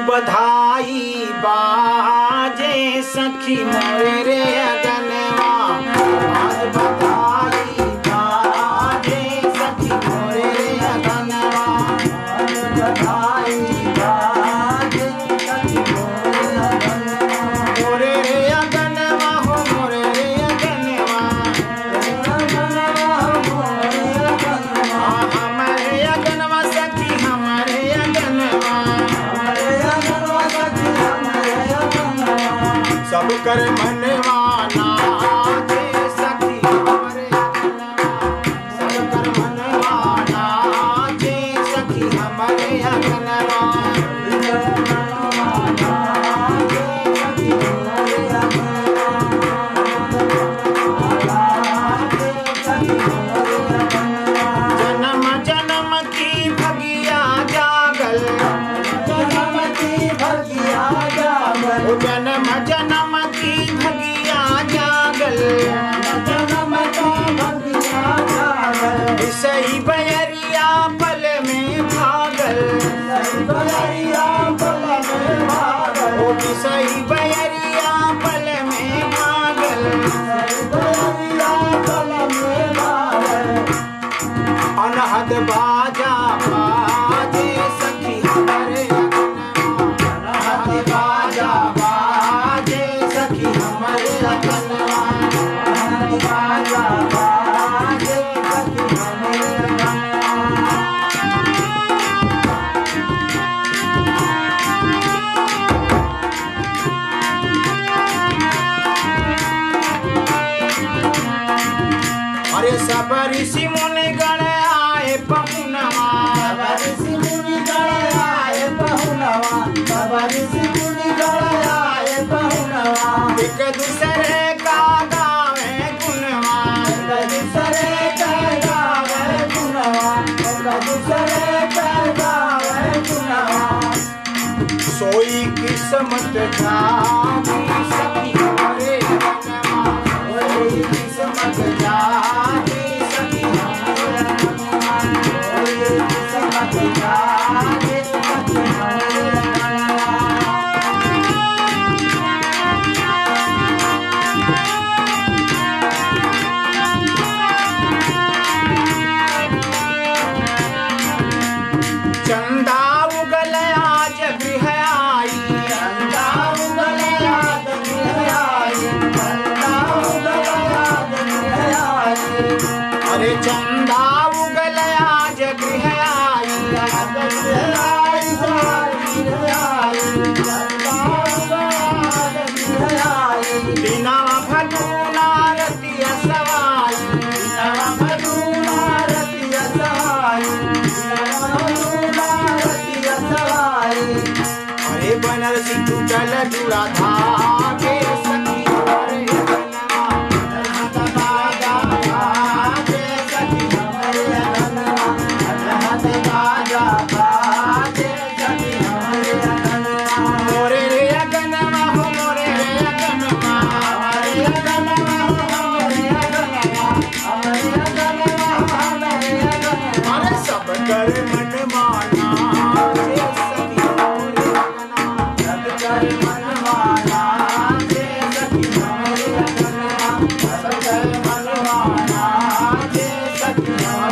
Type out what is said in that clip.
बधाई बाजे सखी मोरे रे अगनवा आज बधाई बाजे सखी मोरे रे अगनवा आज बधाई बाजे सखी मोरे रे अगनवा हो मोरे रे अगनवा हमारे अगनवा सखी हमारे अगनवा सब कर मनवाना जे सखी हमारे सब कर मनवाना जे सखी हमारे अगनवा जन्म जन्म की भगिया जागल जन्म की भगिया जागल जन्म जन्म की भगिया जागल जन्म का भगिया जागल सही बयरिया पल में भागल सही बयरिया पल में भागल सही बयरिया पल में भागल सही बयरिया पल में भागल अनहद बाजा बाजे सखी हमारे अनहद बाजा बाजे सखी हमारे अगनवा अनहद बाजा बाजे सखी हमारे अरे सब ऋषि मुनि गण आए पहुनवा सब ऋषि मुनि गण आए पहुनवा सब ऋषि मुनि गण आए पहुनवा एक दूसरे का गावे गुणवा एक दूसरे का गावे गुणवा एक दूसरे का गावे गुणवा सोई किस्मत जागी सखी हमारे अगनवा सोई किस्मत जागी सखी हमारे अगनवा सोई किस्मत जागी सखी हमारे अगनवा चंदा उगल आज गृह आई चंदा उगल आज गृह आई चंदा उगल आज गृह आई अरे चंदा उगल आज गृह आई गृह आई गृह आई चंदा उगल आज गृह आई दिनवा फलूना रतिया सवाई दिनवा फलूना रतिया सवाई दिनवा फलूना रतिया सवाई अरे बनरसी टूटल जुड़ा धागे सखी हमारे अगनवा अनहद बाजा बाजे सखी हमारे अगनवा अनहद बाजा बाजे सखी हमारे अगनवा मोरे रे अगनवा हो मोरे रे अगनवा हमारे अगनवा हो हमारे अगनवा हमारे अगनवा हो हमारे अगनवा अरे सब कर मनमाना जे सखी हमारे अगनवा सब कर मनमाना जे सखी हमारे अगनवा सब कर मनमाना जे सखी हमारे